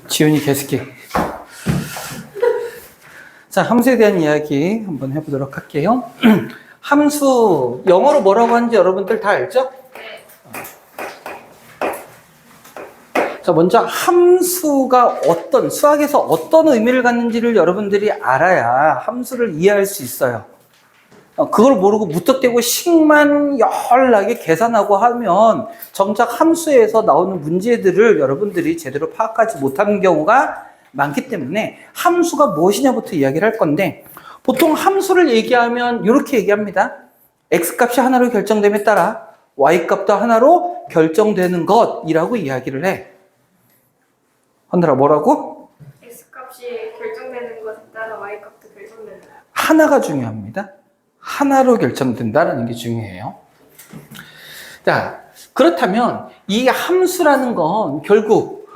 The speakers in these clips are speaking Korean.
지훈이 계속해. 자, 함수에 대한 이야기 한번 해보도록 할게요. 함수, 영어로 뭐라고 하는지 여러분들 다 알죠? 자, 먼저 함수가 수학에서 어떤 의미를 갖는지를 여러분들이 알아야 함수를 이해할 수 있어요. 그걸 모르고 무턱대고 식만 열나게 계산하고 하면 정작 함수에서 나오는 문제들을 여러분들이 제대로 파악하지 못하는 경우가 많기 때문에 함수가 무엇이냐부터 이야기를 할 건데, 보통 함수를 얘기하면 이렇게 얘기합니다. x값이 하나로 결정됨에 따라 y값도 하나로 결정되는 것이라고 이야기를 해. 하늘아, 뭐라고? x값이 결정되는 것에 따라 y값도 결정되는 것. 하나가 중요합니다. 하나로 결정된다는 게 중요해요. 자, 그렇다면 이 함수라는 건 결국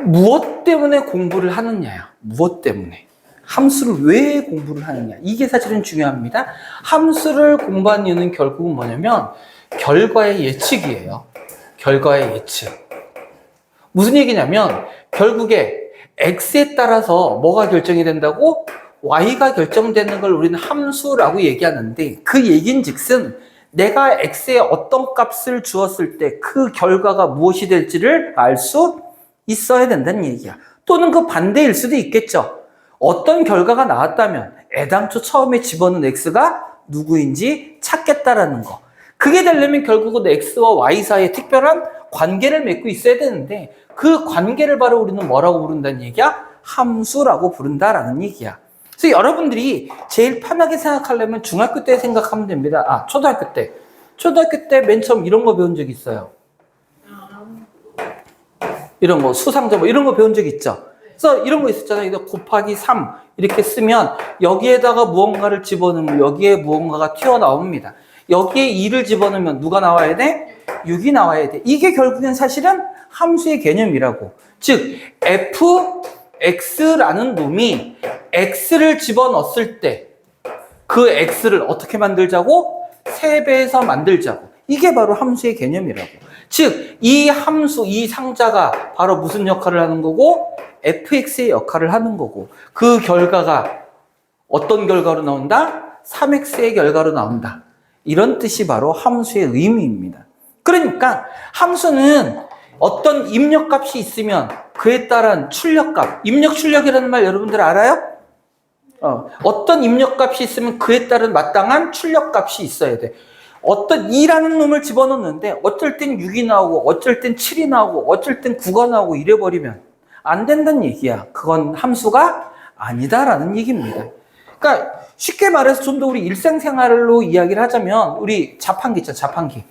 무엇 때문에 공부를 하느냐야. 무엇 때문에. 함수를 왜 공부를 하느냐. 이게 사실은 중요합니다. 함수를 공부하는 이유는 결국은 뭐냐면 결과의 예측이에요. 결과의 예측. 무슨 얘기냐면 결국에 x에 따라서 뭐가 결정이 된다고? y가 결정되는 걸 우리는 함수라고 얘기하는데, 그 얘기인즉슨 내가 x에 어떤 값을 주었을 때 그 결과가 무엇이 될지를 알 수 있어야 된다는 얘기야. 또는 그 반대일 수도 있겠죠. 어떤 결과가 나왔다면 애당초 처음에 집어넣은 x가 누구인지 찾겠다라는 거. 그게 되려면 결국은 x와 y 사이에 특별한 관계를 맺고 있어야 되는데, 그 관계를 바로 우리는 뭐라고 부른다는 얘기야? 함수라고 부른다라는 얘기야. 그래서 여러분들이 제일 편하게 생각하려면 중학교 때 생각하면 됩니다. 초등학교 때. 초등학교 때 맨 처음 이런 거 배운 적 있어요. 이런 거, 수상자 뭐 이런 거 배운 적 있죠. 그래서 이런 거 있었잖아요. 이거 곱하기 3 이렇게 쓰면 여기에다가 무언가를 집어넣으면 여기에 무언가가 튀어나옵니다. 여기에 2를 집어넣으면 누가 나와야 돼? 6이 나와야 돼. 이게 결국엔 사실은 함수의 개념이라고. 즉 fx라는 놈이 x를 집어넣었을 때 그 x를 어떻게 만들자고? 3배에서 만들자고. 이게 바로 함수의 개념이라고. 즉 이 함수, 이 상자가 바로 무슨 역할을 하는 거고? fx의 역할을 하는 거고, 그 결과가 어떤 결과로 나온다? 3x의 결과로 나온다. 이런 뜻이 바로 함수의 의미입니다. 그러니까 함수는 어떤 입력값이 있으면 그에 따른 출력값, 입력 출력이라는 말 여러분들 알아요? 어떤 입력값이 있으면 그에 따른 마땅한 출력값이 있어야 돼. 어떤 2라는 놈을 집어넣는데 어쩔 땐 6이 나오고 어쩔 땐 7이 나오고 어쩔 땐 9가 나오고 이래버리면 안 된다는 얘기야. 그건 함수가 아니다라는 얘기입니다. 그러니까 쉽게 말해서 좀 더 우리 일상생활로 이야기를 하자면, 우리 자판기 있잖아, 자판기.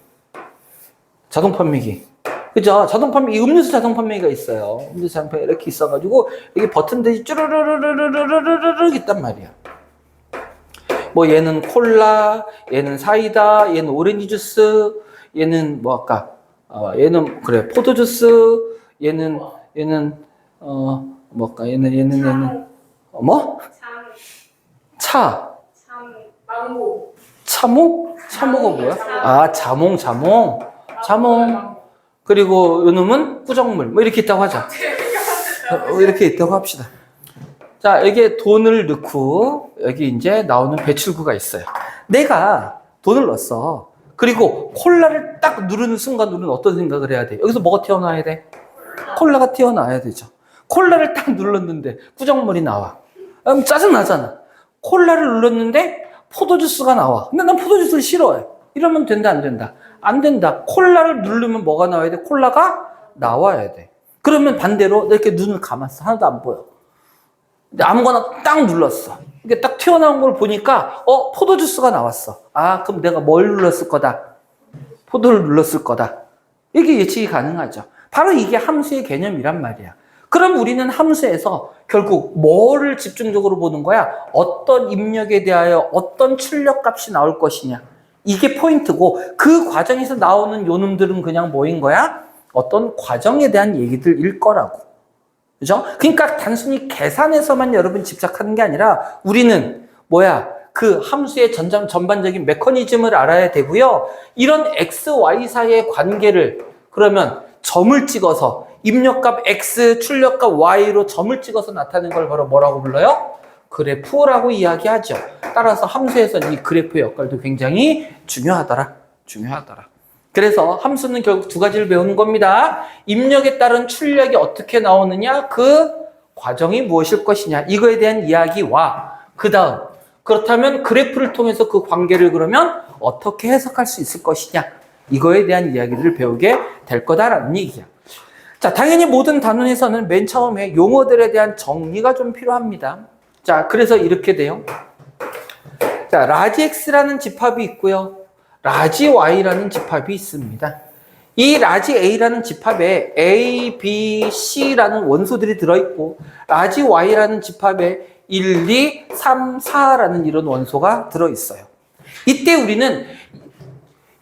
자동 판매기. 그죠? 자동 판매, 음료수 자동 판매기가 있어요. 음료수 자동 판매기 이렇게 있어가지고, 여기 버튼들이 쭈르르르르르르르르 있단 말이야. 뭐, 얘는 콜라, 얘는 사이다, 얘는 오렌지 주스, 얘는 뭐, 아까, 얘는, 그래, 포도 주스, 얘는, 뭐까, 얘는, 뭐? 차. 망고. 차모? 차모가 뭐야? 자몽. 그리고 요놈은 꾸정물. 뭐 이렇게 있다고 하자. 이렇게 있다고 합시다. 자, 여기에 돈을 넣고 여기 이제 나오는 배출구가 있어요. 내가 돈을 넣었어. 그리고 콜라를 딱 누르는 순간 우리는 어떤 생각을 해야 돼? 여기서 뭐가 튀어나와야 돼? 콜라가 튀어나와야 되죠. 콜라를 딱 눌렀는데 꾸정물이 나와. 그럼 짜증나잖아. 콜라를 눌렀는데 포도주스가 나와. 근데 난 포도주스를 싫어해. 이러면 된다, 안 된다? 안 된다. 콜라를 누르면 뭐가 나와야 돼? 콜라가 나와야 돼. 그러면 반대로 이렇게 눈을 감았어. 하나도 안 보여. 근데 아무거나 딱 눌렀어. 이게 딱 튀어나온 걸 보니까 포도주스가 나왔어. 그럼 내가 뭘 눌렀을 거다? 포도를 눌렀을 거다. 이게 예측이 가능하죠. 바로 이게 함수의 개념이란 말이야. 그럼 우리는 함수에서 결국 뭐를 집중적으로 보는 거야? 어떤 입력에 대하여 어떤 출력값이 나올 것이냐. 이게 포인트고, 그 과정에서 나오는 요놈들은 그냥 뭐인 거야? 어떤 과정에 대한 얘기들일 거라고. 그죠? 그러니까 단순히 계산에서만 여러분 집착하는 게 아니라 우리는 그 함수의 전반적인 메커니즘을 알아야 되고요. 이런 x, y 사이의 관계를 그러면 점을 찍어서 입력값 x, 출력값 y로 점을 찍어서 나타내는 걸 바로 뭐라고 불러요? 그래프라고 이야기하죠. 따라서 함수에서는 이 그래프의 역할도 굉장히 중요하더라. 그래서 함수는 결국 두 가지를 배우는 겁니다. 입력에 따른 출력이 어떻게 나오느냐, 그 과정이 무엇일 것이냐, 이거에 대한 이야기와 그 다음, 그렇다면 그래프를 통해서 그 관계를 그러면 어떻게 해석할 수 있을 것이냐, 이거에 대한 이야기를 배우게 될 거다라는 얘기야. 자, 당연히 모든 단원에서는 맨 처음에 용어들에 대한 정리가 좀 필요합니다. 자, 그래서 이렇게 돼요. 자, 라지 X라는 집합이 있고요. 라지 Y라는 집합이 있습니다. 이 라지 A라는 집합에 A, B, C라는 원소들이 들어있고, 라지 Y라는 집합에 1, 2, 3, 4라는 이런 원소가 들어있어요. 이때 우리는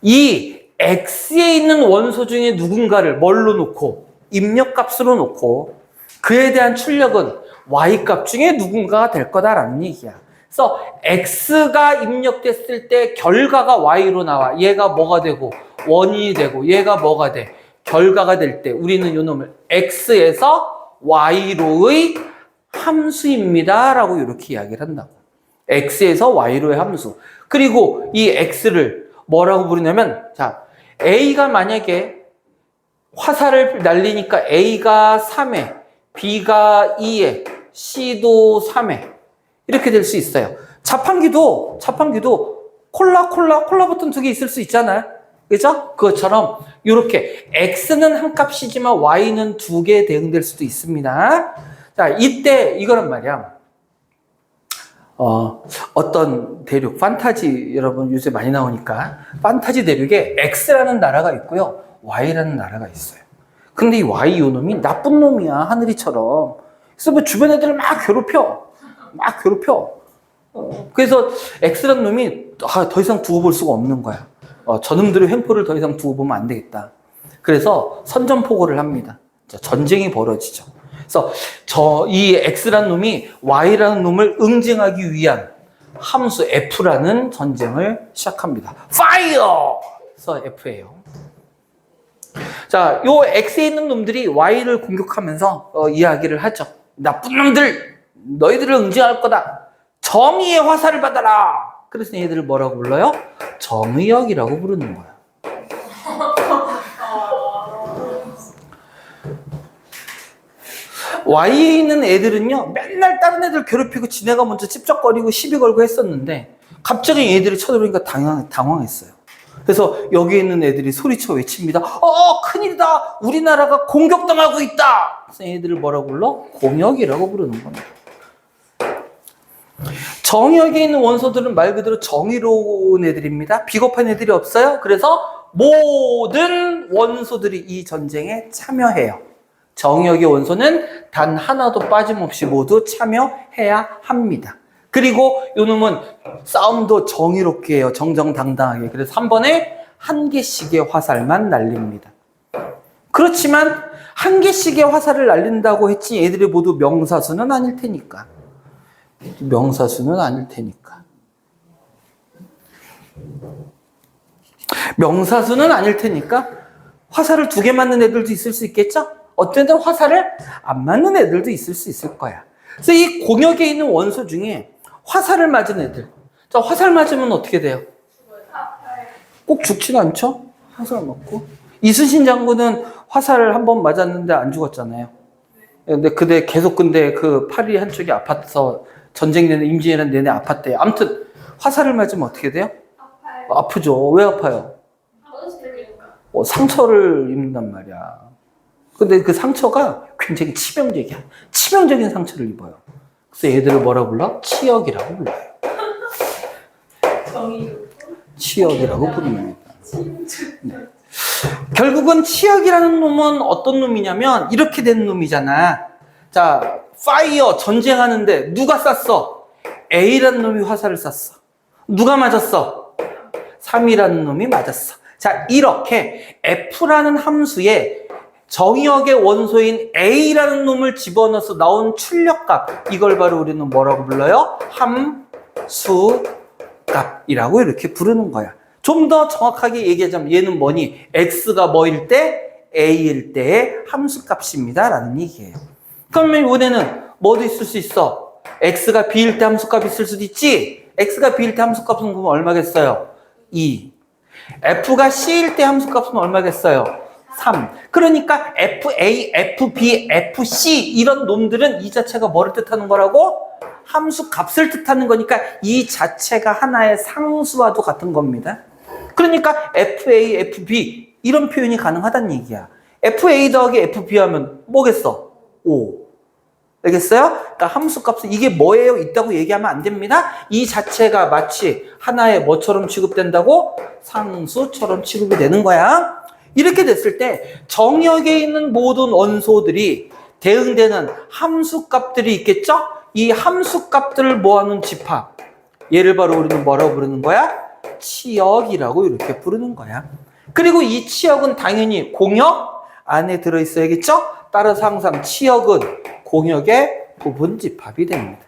이 X에 있는 원소 중에 누군가를 뭘로 놓고, 입력값으로 놓고, 그에 대한 출력은 Y값 중에 누군가가 될 거다라는 얘기야. 그래서 X가 입력됐을 때 결과가 Y로 나와. 얘가 뭐가 되고 원인이 되고 얘가 뭐가 돼? 결과가 될 때 우리는 이 놈을 X에서 Y로의 함수입니다 라고 이렇게 이야기를 한다고. X에서 Y로의 함수. 그리고 이 X를 뭐라고 부르냐면, 자, A가 만약에 화살을 날리니까 A가 3에 B가 2에 C도 3에 이렇게 될 수 있어요. 자판기도 콜라 버튼 2개 있을 수 있잖아요. 그죠? 그것처럼 이렇게 X는 한 값이지만 Y는 2개 대응될 수도 있습니다. 자, 이때 이거란 말이야. 어떤 대륙, 판타지 여러분 요새 많이 나오니까 판타지 대륙에 X라는 나라가 있고요. Y라는 나라가 있어요. 근데 이 Y 요놈이 나쁜 놈이야, 하늘이처럼. 그래서 뭐 주변 애들을 막 괴롭혀. 그래서 X라는 놈이 더 이상 두고 볼 수가 없는 거야. 저놈들의 횡포를 더 이상 두고 보면 안 되겠다. 그래서 선전포고를 합니다. 전쟁이 벌어지죠. 그래서 이 X라는 놈이 Y라는 놈을 응징하기 위한 함수 F라는 전쟁을 시작합니다. Fire! 그래서 F예요. 자, 요 X에 있는 놈들이 Y를 공격하면서 이야기를 하죠. 나쁜 놈들! 너희들을 응징할 거다. 정의의 화살을 받아라. 그래서 얘들을 뭐라고 불러요? 정의역이라고 부르는 거야. Y에 있는 애들은요, 맨날 다른 애들 괴롭히고 지네가 먼저 찝쩍거리고 시비 걸고 했었는데 갑자기 얘들이 쳐들어오니까 당황했어요. 그래서 여기 있는 애들이 소리쳐 외칩니다. 큰일이다. 우리나라가 공격당하고 있다. 그래서 얘들을 뭐라고 불러? 공역이라고 부르는 겁니다. 정역에 있는 원소들은 말 그대로 정의로운 애들입니다. 비겁한 애들이 없어요. 그래서 모든 원소들이 이 전쟁에 참여해요. 정역의 원소는 단 하나도 빠짐없이 모두 참여해야 합니다. 그리고 요놈은 싸움도 정의롭게 해요. 정정당당하게. 그래서 한 번에 한 개씩의 화살만 날립니다. 그렇지만 한 개씩의 화살을 날린다고 했지 얘들이 모두 명사수는 아닐 테니까. 명사수는 아닐 테니까 화살을 2개 맞는 애들도 있을 수 있겠죠? 어떤 애들은 화살을 안 맞는 애들도 있을 수 있을 거야. 그래서 이 공역에 있는 원소 중에 화살을 맞은 애들. 자, 화살 맞으면 어떻게 돼요? 꼭 죽지는 않죠? 화살 맞고. 이순신 장군은 화살을 한 번 맞았는데 안 죽었잖아요. 근데 계속 그 팔이 한쪽이 아파서 전쟁 내내, 임진왜란 내내 아팠대요. 아무튼 화살을 맞으면 어떻게 돼요? 아프죠. 왜 아파요? 상처를 입는단 말이야. 근데 그 상처가 굉장히 치명적이야. 치명적인 상처를 입어요. 그래서 얘들을 뭐라 불러? 치역이라고 불러요. 치역이라고 부릅니다. 네. 결국은 치역이라는 놈은 어떤 놈이냐면 이렇게 된 놈이잖아. 자, 파이어 전쟁하는데 누가 쐈어? A라는 놈이 화살을 쐈어. 누가 맞았어? 3이라는 놈이 맞았어. 자, 이렇게 F라는 함수에 정의역의 원소인 A라는 놈을 집어넣어서 나온 출력값, 이걸 바로 우리는 뭐라고 불러요? 함수값이라고 이렇게 부르는 거야. 좀 더 정확하게 얘기하자면 얘는 뭐니? X가 뭐일 때? a일 때의 함수값입니다 라는 얘기예요. 그러면 이번에는 뭐도 있을 수 있어? x가 b일 때 함수값이 있을 수도 있지. x가 b일 때 함수값은 그럼 얼마겠어요? 2. f가 c일 때 함수값은 얼마겠어요? 3. 그러니까 fa, fb, fc 이런 놈들은 이 자체가 뭐를 뜻하는 거라고? 함수값을 뜻하는 거니까 이 자체가 하나의 상수와도 같은 겁니다. 그러니까 fa, fb 이런 표현이 가능하다는 얘기야. fa 더하기 fb 하면 뭐겠어? 5. 알겠어요? 그러니까 함수값은 이게 뭐예요? 있다고 얘기하면 안 됩니다. 이 자체가 마치 하나의 뭐처럼 취급된다고? 상수처럼 취급이 되는 거야. 이렇게 됐을 때 정역에 있는 모든 원소들이 대응되는 함수값들이 있겠죠? 이 함수값들을 모아놓은 집합. 얘를 바로 우리는 뭐라고 부르는 거야? 치역이라고 이렇게 부르는 거야. 그리고 이 치역은 당연히 공역 안에 들어있어야겠죠? 따라서 항상 치역은 공역의 부분집합이 됩니다.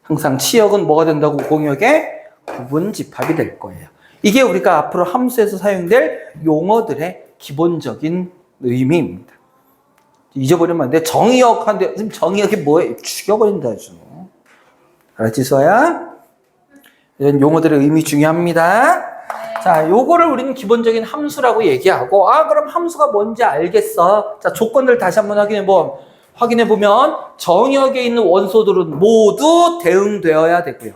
항상 치역은 뭐가 된다고? 공역의 부분집합이 될 거예요. 이게 우리가 앞으로 함수에서 사용될 용어들의 기본적인 의미입니다. 잊어버리면 안 돼. 정의역 한데 지금 정의역이 뭐예요? 죽여버린다 아주. 알았지, 수아야? 이런 용어들의 의미 중요합니다. 자, 요거를 우리는 기본적인 함수라고 얘기하고, 그럼 함수가 뭔지 알겠어. 자, 조건들 다시 한번 확인해 보면 정역에 있는 원소들은 모두 대응되어야 되고요.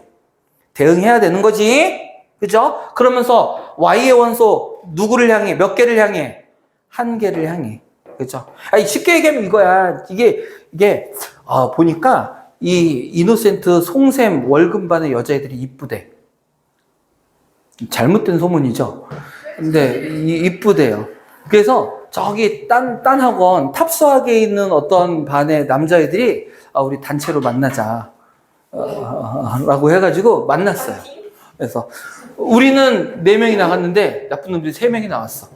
대응해야 되는 거지. 그죠? 그러면서 Y의 원소 누구를 향해? 몇 개를 향해? 한 개를 향해. 그죠? 쉽게 얘기하면 이거야. 이게 보니까 이 이노센트 송샘 월급반의 여자애들이 이쁘대. 잘못된 소문이죠. 근데 이쁘대요. 그래서 저기 딴 학원 탑수학에 있는 어떤 반의 남자애들이 우리 단체로 만나자 라고 해가지고 만났어요. 그래서 우리는 4명이 나갔는데 나쁜 놈들이 3명이 나왔어.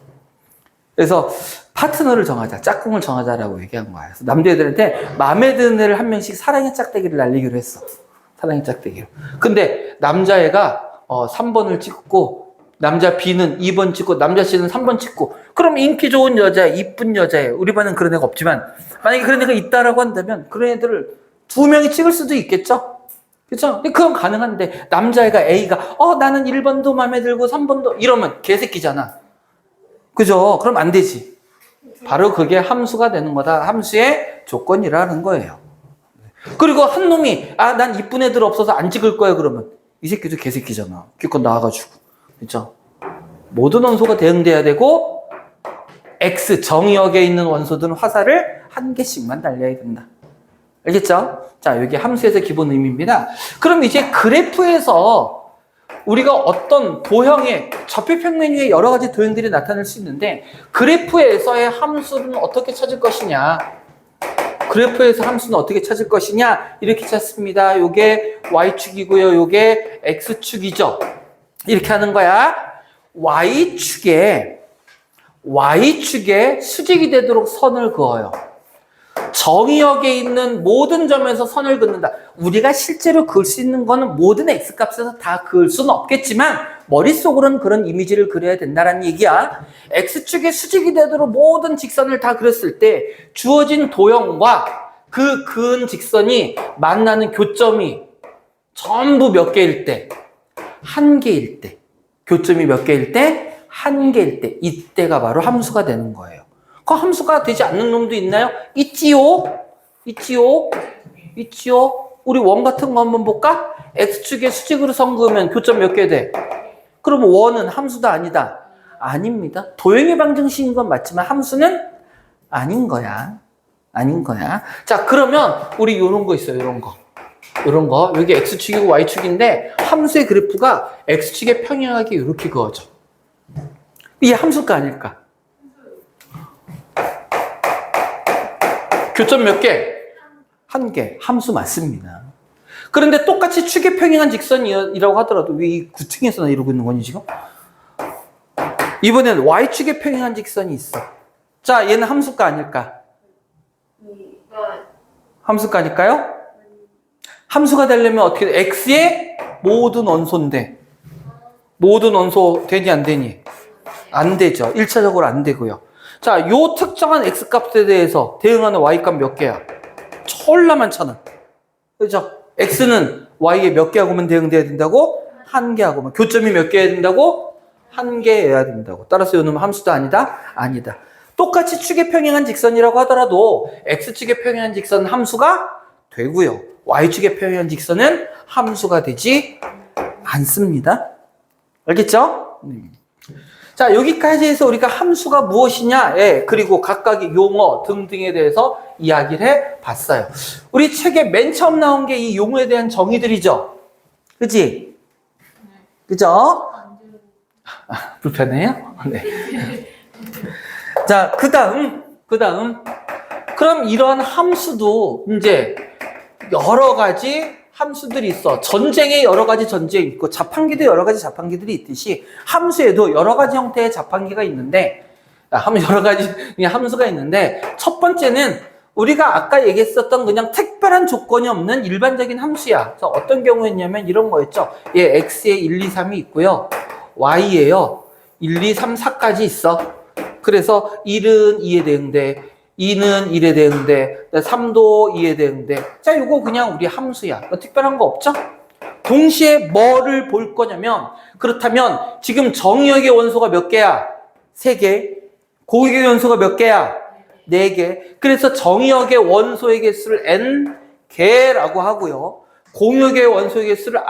그래서 파트너를 정하자, 짝꿍을 정하자라고 얘기한 거야. 그래서 남자애들한테 마음에 드는 애를 한 명씩 사랑의 짝대기를 날리기로 했어. 사랑의 짝대기로. 근데 남자애가 3번을 찍고 남자 B는 2번 찍고 남자 C는 3번 찍고, 그럼 인기 좋은 여자, 이쁜 여자예요. 우리 반은 그런 애가 없지만 만약에 그런 애가 있다라고 한다면 그런 애들을 2명이 찍을 수도 있겠죠? 그렇죠? 그건 가능한데 남자애가 A가 나는 1번도 마음에 들고 3번도 이러면 개새끼잖아. 그죠? 그럼 안 되지. 바로 그게 함수가 되는 거다. 함수의 조건이라는 거예요. 그리고 한 놈이 난 이쁜 애들 없어서 안 찍을 거야 그러면 이 새끼도 개새끼잖아. 기껏 나와가지고. 그렇죠? 모든 원소가 대응돼야 되고 X 정역에 있는 원소들은 화살을 한 개씩만 날려야 된다. 알겠죠? 자, 여기 함수에서 기본 의미입니다. 그럼 이제 그래프에서 우리가 어떤 도형의 좌표평면 위에 여러 가지 도형들이 나타날 수 있는데 그래프에서의 함수는 어떻게 찾을 것이냐? 그래프에서 함수는 어떻게 찾을 것이냐? 이렇게 찾습니다. 요게 Y축이고요. 요게 X축이죠. 이렇게 하는 거야. Y축에 수직이 되도록 선을 그어요. 정의역에 있는 모든 점에서 선을 긋는다. 우리가 실제로 그을 수 있는 거는 모든 X값에서 다 그을 수는 없겠지만 머릿속으로는 그런 이미지를 그려야 된다는 얘기야. X축에 수직이 되도록 모든 직선을 다 그렸을 때 주어진 도형과 그 그은 직선이 만나는 교점이 전부 몇 개일 때? 1개일 때. 교점이 몇 개일 때? 1개일 때. 이때가 바로 함수가 되는 거예요. 그 함수가 되지 않는 놈도 있나요? 있지요. 우리 원 같은 거 한번 볼까? X축에 수직으로 선 그으면 교점 몇 개 돼? 그럼 원은 함수도 아니다. 아닙니다. 도형의 방정식인 건 맞지만 함수는 아닌 거야. 자, 그러면 우리 요런 거 있어요. 요런 거. 여기 X축이고 Y축인데 함수의 그래프가 X축에 평행하게 이렇게 그어져. 이게 함수가 아닐까? 교점 몇 개? 1개. 함수 맞습니다. 그런데 똑같이 축에 평행한 직선이라고 하더라도 왜 이 구층에서나 이러고 있는 거니 지금? 이번엔 Y축에 평행한 직선이 있어. 자, 얘는 함수가 아닐까? 함수가 아닐까요? 함수가 되려면 어떻게 돼? X의 모든 원소인데 모든 원소 되니 안 되니? 안 되죠. 1차적으로 안 되고요. 자, 요 특정한 x값에 대해서 대응하는 y값 몇 개야? 졸라 많잖아. 그죠? x는 y에 몇 개하고만 대응돼야 된다고? 한 개하고만. 교점이 몇 개여야 된다고? 한 개여야 된다고. 따라서 요놈은 함수도 아니다? 아니다. 똑같이 축에 평행한 직선이라고 하더라도 x축에 평행한 직선은 함수가 되고요. y축에 평행한 직선은 함수가 되지 않습니다. 알겠죠? 자, 여기까지 해서 우리가 함수가 무엇이냐, 예, 그리고 각각의 용어 등등에 대해서 이야기를 해봤어요. 우리 책에 맨 처음 나온 게 이 용어에 대한 정의들이죠. 그치? 그죠? 불편해요? 네. 자, 그 다음. 그럼 이런 함수도 이제 여러 가지 함수들이 있어. 전쟁에 여러 가지 전쟁이 있고, 자판기도 여러 가지 자판기들이 있듯이, 함수에도 여러 가지 형태의 자판기가 있는데, 여러 가지 함수가 있는데, 첫 번째는 우리가 아까 얘기했었던 그냥 특별한 조건이 없는 일반적인 함수야. 그래서 어떤 경우였냐면 이런 거였죠. 얘 x에 1, 2, 3이 있고요. y에요. 1, 2, 3, 4까지 있어. 그래서 1은 2에 대응돼. 2는 1에 대응돼. 3도 2에 대응돼. 자, 이거 그냥 우리 함수야. 특별한 거 없죠? 동시에 뭐를 볼 거냐면, 그렇다면 지금 정의역의 원소가 몇 개야? 3개. 고역의 원소가 몇 개야? 4개. 그래서 정의역의 원소의 개수를 n개라고 하고요. 공역의 원소의 개수를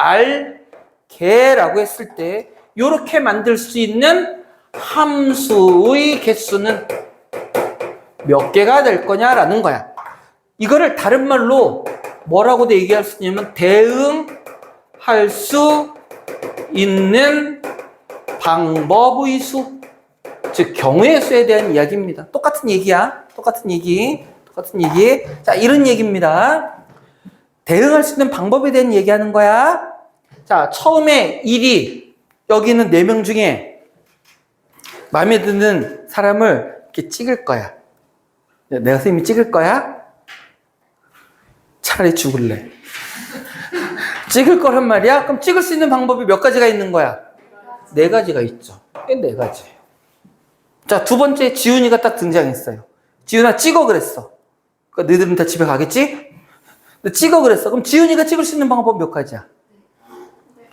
r개라고 했을 때 이렇게 만들 수 있는 함수의 개수는 몇 개가 될 거냐라는 거야. 이거를 다른 말로 뭐라고 얘기할 수 있냐면 대응할 수 있는 방법의 수, 즉 경우의 수에 대한 이야기입니다. 똑같은 얘기야. 똑같은 얘기. 자, 이런 얘기입니다. 대응할 수 있는 방법에 대한 얘기하는 거야. 자, 처음에 1이 여기 있는 4명 중에 마음에 드는 사람을 이렇게 찍을 거야. 내가 선생님이 찍을 거야? 차라리 죽을래. 찍을 거란 말이야? 그럼 찍을 수 있는 방법이 몇 가지가 있는 거야? 4가지가 있죠. 4가지예요. 자, 두 번째 지훈이가 딱 등장했어요. 지훈아 찍어 그랬어. 그러니까 너희들은 다 집에 가겠지? 근데 찍어 그랬어. 그럼 지훈이가 찍을 수 있는 방법 몇 가지야?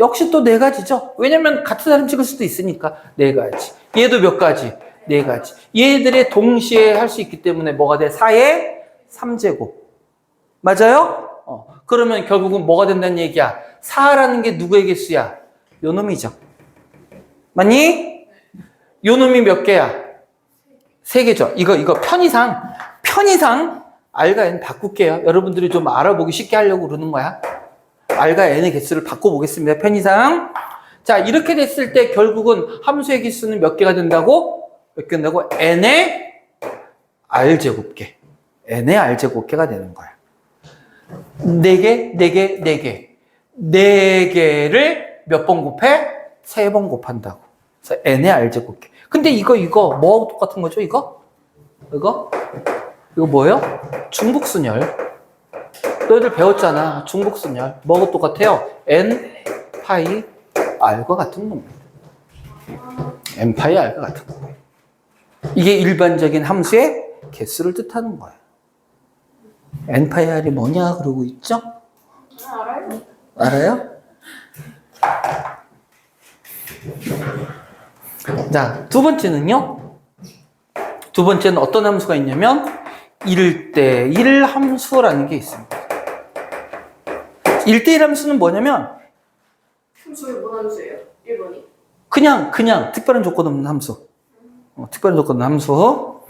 역시 또 4가지죠. 왜냐면 같은 사람 찍을 수도 있으니까 4가지. 얘도 몇 가지? 4가지. 얘들의 동시에 할 수 있기 때문에 뭐가 돼? 4의 3제곱. 맞아요? 그러면 결국은 뭐가 된다는 얘기야? 4라는 게 누구의 개수야? 요 놈이죠. 맞니? 요 놈이 몇 개야? 3개죠. 이거 편의상 R과 N 바꿀게요. 여러분들이 좀 알아보기 쉽게 하려고 그러는 거야. R과 N의 개수를 바꿔보겠습니다. 편의상. 자, 이렇게 됐을 때 결국은 함수의 개수는 몇 개가 된다고? 몇 개 된다고? N의 R제곱개. N의 R제곱개가 되는 거야. 4개, 4개, 4개. 4개를 몇 번 곱해? 3번 곱한다고. 그래서 N의 R제곱개. 근데 이거 뭐하고 똑같은 거죠, 이거 뭐예요? 중복순열. 너희들 배웠잖아. 중복순열. 뭐하고 똑같아요? N 파이 R과 같은 겁니다. N 파이 R과 같은 거예요. 이게 일반적인 함수의 개수를 뜻하는 거예요. N 파이 R이 뭐냐 그러고 있죠? 알아요? 알아요? 자, 두 번째는요. 두 번째는 어떤 함수가 있냐면 1대1 함수라는 게 있습니다. 1대1 함수는 뭐냐면 함수에 뭔 함수예요? 1번이? 그냥 특별한 조건 없는 함수. 특별한 조건 없는 함수.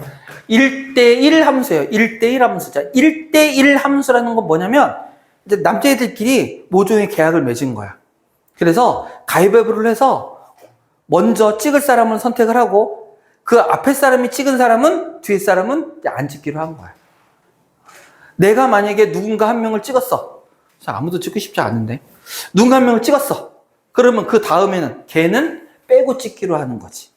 1대1 함수예요. 1대1 함수자. 1대1 함수라는 건 뭐냐면 이제 남자애들끼리 모종의 계약을 맺은 거야. 그래서 가위바위보를 해서 먼저 찍을 사람을 선택을 하고 그 앞에 사람이 찍은 사람은 뒤에 사람은 안 찍기로 한 거야. 내가 만약에 누군가 한 명을 찍었어. 자, 아무도 찍고 싶지 않은데. 누군가 한 명을 찍었어. 그러면 그 다음에는 걔는 빼고 찍기로 하는 거지.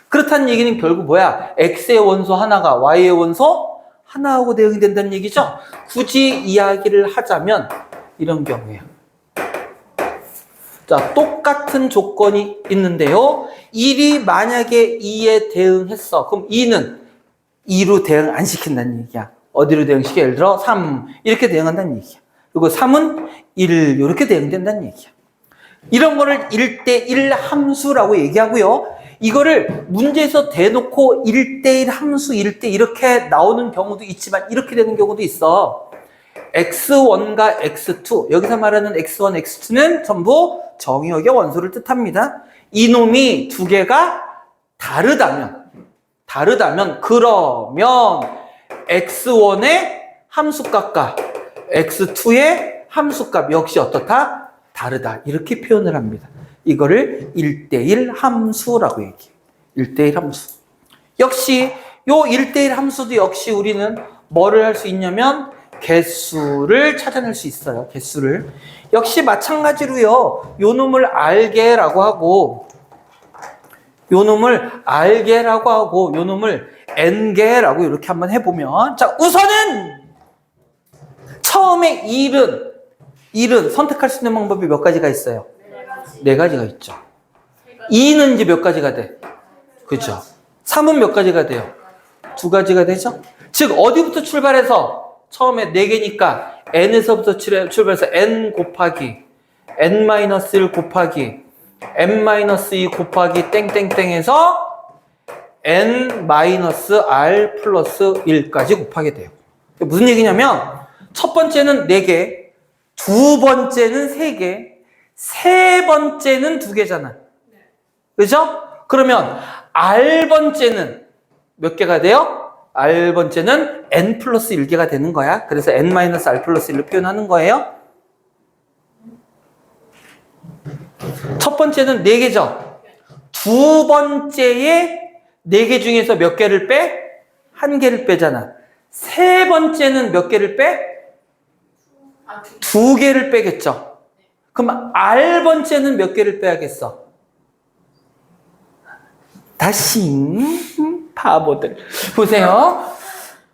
그렇다는 얘기는 결국 뭐야? X의 원소 하나가 Y의 원소 하나하고 대응이 된다는 얘기죠? 굳이 이야기를 하자면 이런 경우예요. 자, 똑같은 조건이 있는데요. 1이 만약에 2에 대응했어. 그럼 2는 2로 대응 안 시킨다는 얘기야. 어디로 대응시켜? 예를 들어 3 이렇게 대응한다는 얘기야. 그리고 3은 1 이렇게 대응된다는 얘기야. 이런 거를 1대1 함수라고 얘기하고요. 이거를 문제에서 대놓고 1대1 함수 1대 이렇게 나오는 경우도 있지만 이렇게 되는 경우도 있어. x1과 x2 여기서 말하는 x1, x2는 전부 정의역의 원소를 뜻합니다. 이놈이 두 개가 다르다면 그러면 x1의 함수값과 x2의 함수값 역시 어떻다? 다르다. 이렇게 표현을 합니다. 이거를 1대1 함수라고 얘기해요. 1대1 함수. 역시 요 1대1 함수도 역시 우리는 뭐를 할 수 있냐면 개수를 찾아낼 수 있어요. 개수를. 역시 마찬가지로요. 요 놈을 알게라고 하고 요 놈을 알게라고 하고 요 놈을 n개라고 이렇게 한번 해보면 자 우선은 처음에 1은 선택할 수 있는 방법이 몇 가지가 있어요? 네 가지가 있죠. 2는 이제 몇 가지가 돼? 그렇죠. 3은 몇 가지가 돼요? 두 가지가 되죠. 즉 어디부터 출발해서 처음에 4개니까 n에서부터 출발해서 n 곱하기 n-1 곱하기 n-2 곱하기 땡땡땡에서 n-r 플러스 1까지 곱하게 돼요. 무슨 얘기냐면 첫 번째는 4개, 두 번째는 3개, 세 번째는 2개잖아. 그죠? 그러면 R번째는 몇 개가 돼요? R번째는 n 플러스 1개가 되는 거야. 그래서 n-r 플러스 1로 표현하는 거예요. 첫 번째는 4개죠. 두 번째에 4개 중에서 몇 개를 빼? 1개를 빼잖아. 세 번째는 몇 개를 빼? 2개를 빼겠죠. 그럼 R번째는 몇 개를 빼야겠어? 다시 바보들. 보세요.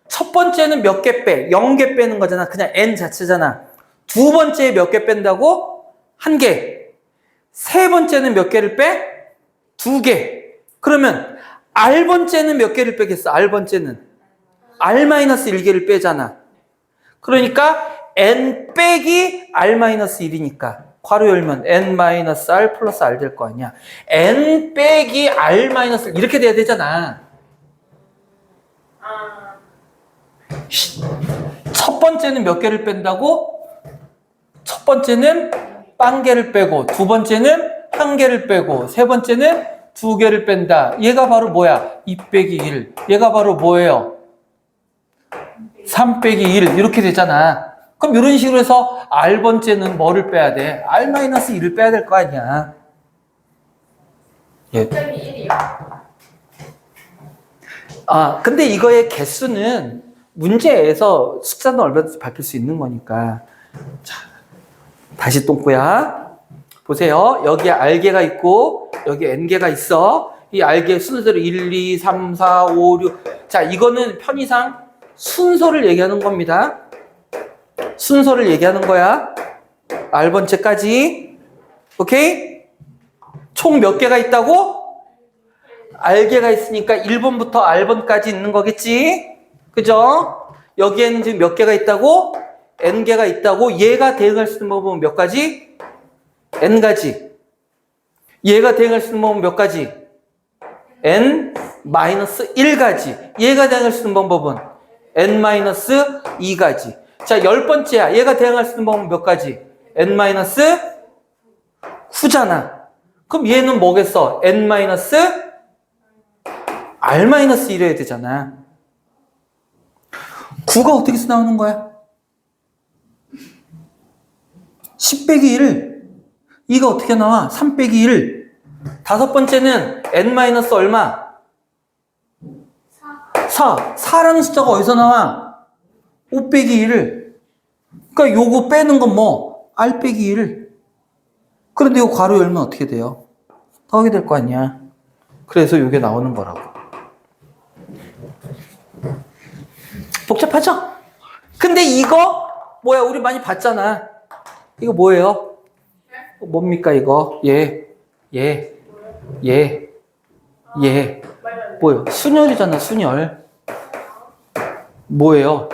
첫 번째는 몇 개 빼? 0개 빼는 거잖아. 그냥 n 자체잖아. 두 번째에 몇 개 뺀다고? 1개. 세 번째는 몇 개를 빼? 2개. 그러면 R번째는 몇 개를 빼겠어? R번째는 R-1개를 빼잖아. 그러니까 n 빼기 R-1이니까 괄호 열면 n-r 플러스 r 될 거 아니야. n 빼기 r-1 이렇게 돼야 되잖아. 첫 번째는 몇 개를 뺀다고? 첫 번째는 빵개를 빼고 두 번째는 1개를 빼고 세 번째는 2개를 뺀다. 얘가 바로 뭐야? 2 빼기 1. 얘가 바로 뭐예요? 3 빼기 1 이렇게 되잖아. 그럼 이런 식으로 해서 R번째는 뭐를 빼야 돼? R-1을 빼야 될 거 아니야. 예. 근데 이거의 개수는 문제에서 숫자는 얼마든지 밝힐 수 있는 거니까. 자, 다시 똥꼬야. 보세요. 여기에 R개가 있고 여기 N개가 있어. 이 R개 순서대로 1, 2, 3, 4, 5, 6. 자, 이거는 편의상 순서를 얘기하는 겁니다. 순서를 얘기하는 거야. R번째까지. 오케이? 총 몇 개가 있다고? R개가 있으니까 1번부터 R번까지 있는 거겠지? 그죠? 여기에는 지금 몇 개가 있다고? N개가 있다고. 얘가 대응할 수 있는 방법은 몇 가지? N가지. 얘가 대응할 수 있는 방법은 몇 가지? N-1가지. 얘가 대응할 수 있는 방법은 N-2가지. 자, 10번째야. 얘가 대응할 수 있는 방법은 몇 가지? N-9잖아. 그럼 얘는 뭐겠어? N-R-1해야 되잖아. 9가 어떻게 해서 나오는 거야? 10 빼기 1. 2가 어떻게 나와? 3 빼기 1. 다섯 번째는 N- 얼마? 4. 4라는 숫자가 어디서 나와? 5 빼기 1. 그러니까 요거 빼는 건 뭐? R 빼기 1. 그런데 이거 괄호 열면 어떻게 돼요? 더하게 될 거 아니야. 그래서 요게 나오는 거라고. 복잡하죠? 근데 이거 뭐야? 우리 많이 봤잖아. 이거 뭐예요? 뭡니까 이거? 뭐예요? 순열이잖아, 순열. 뭐예요?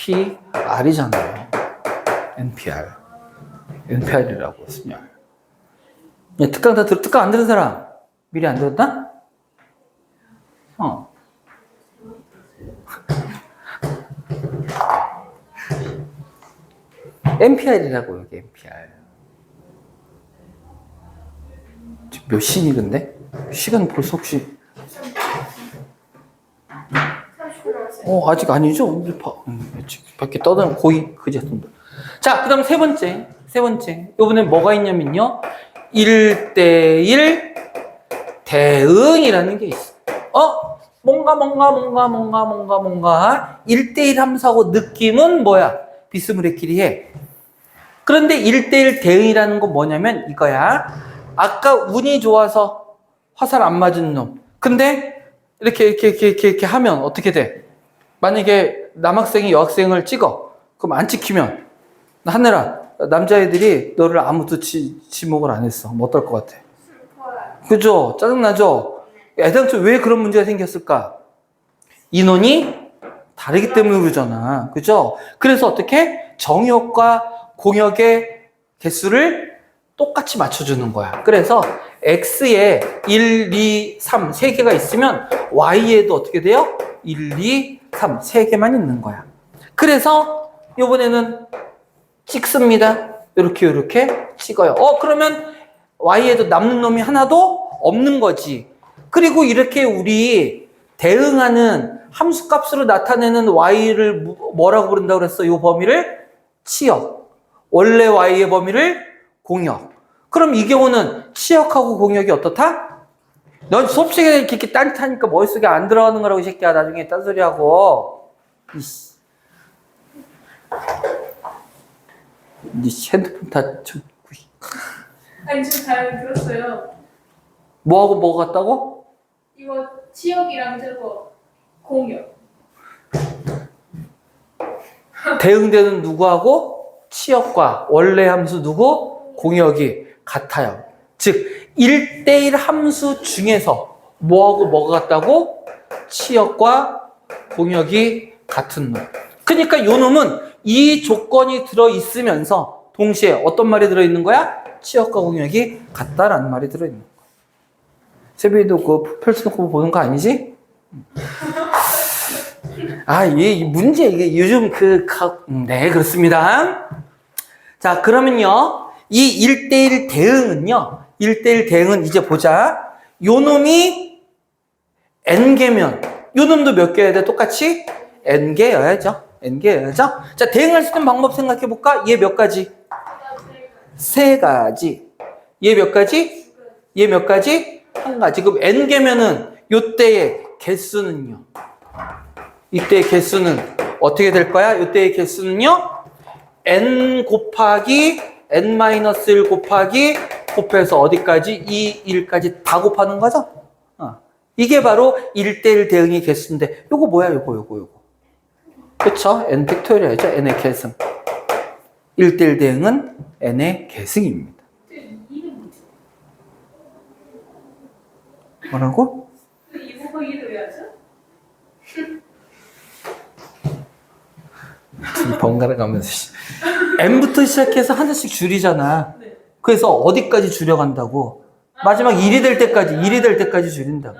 NPR이잖아요. NPR. NPR이라고 했으냐. 특강 특강 안 들은 사람? 미리 안 들었나? NPR이라고, 여기 NPR. 지금 몇 시니, 근데? 시간 벌써 혹시? 30분 남았어요. 아직 아니죠? 밖에 떠드는 거의 그 정도. 자, 그 다음 세 번째. 이번엔 뭐가 있냐면요. 1대1 대응이라는 게 있어. 뭔가 1대1 함수하고 느낌은 뭐야? 비스무리끼리해. 그런데 1대1 대응이라는 건 뭐냐면 이거야. 아까 운이 좋아서 화살 안 맞은 놈. 근데 이렇게 하면 어떻게 돼? 만약에 남학생이 여학생을 찍어. 그럼 안 찍히면 하늘아, 남자애들이 너를 아무도 지목을 안 했어. 뭐 어떨 것 같아? 슬퍼요. 그죠? 짜증나죠? 애당초 왜 그런 문제가 생겼을까? 인원이 다르기 때문에 그러잖아. 그죠? 그래서 어떻게? 정역과 공역의 개수를 똑같이 맞춰주는 거야. 그래서 X에 1, 2, 3, 3개가 있으면 Y에도 어떻게 돼요? 1, 2, 3, 3개만 있는 거야. 그래서 이번에는 찍습니다. 이렇게 찍어요. 그러면 Y에도 남는 놈이 하나도 없는 거지. 그리고 이렇게 우리 대응하는 함수값으로 나타내는 Y를 뭐라고 부른다고 그랬어? 이 범위를 치역. 원래 Y의 범위를 공역. 그럼 이 경우는 치역하고 공역이 어떻다? 넌 수업 시간에 이렇게 딴짓하니까 머릿속에 안 들어가는 거라고 이 새끼야. 나중에 딴소리하고. 이씨. 핸드폰 다 좀. 아니 저 잘 들었어요. 뭐하고 뭐가 같다고? 이거 지역이랑 저거 공역. 대응되는 누구하고? 치역과 원래 함수 누구? 공역이 같아요. 즉 1대1 함수 중에서 뭐하고 뭐가 같다고? 치역과 공역이 같은 놈. 그러니까 이 놈은 이 조건이 들어있으면서 동시에 어떤 말이 들어있는 거야? 치역과 공역이 같다라는 말이 들어있는 거야. 세빈이도 그 펼쳐놓고 보는 거 아니지? 이 문제, 이게 요즘 네, 그렇습니다. 자, 그러면요. 이 1대1 대응은요. 1대1 대응은 이제 보자. 요 놈이 N개면, 요 놈도 몇 개여야 돼? 똑같이? N개여야죠. N개여야죠. 자, 대응할 수 있는 방법 생각해 볼까? 얘 몇 가지? 세 가지. 얘 몇 가지? 얘 몇 가지? 한 가지. 그럼 N개면은 요때의 개수는요? 이때의 개수는 어떻게 될 거야? 이때의 개수는요? n 곱하기 n-1 곱하기 곱해서 어디까지? 2, 1까지 다 곱하는 거죠? 이게 바로 1대1 대응의 개수인데 요거 뭐야? 요거. 그쵸? n 팩토리얼이죠. n의 계승. 1대1 대응은 n의 계승입니다. 뭐라고? 2 곱하기 1을 왜 하죠? 번갈아 가면서 n부터 시작해서 하나씩 줄이잖아. 네. 그래서 어디까지 줄여간다고? 마지막 1이 될 때까지 줄인다고.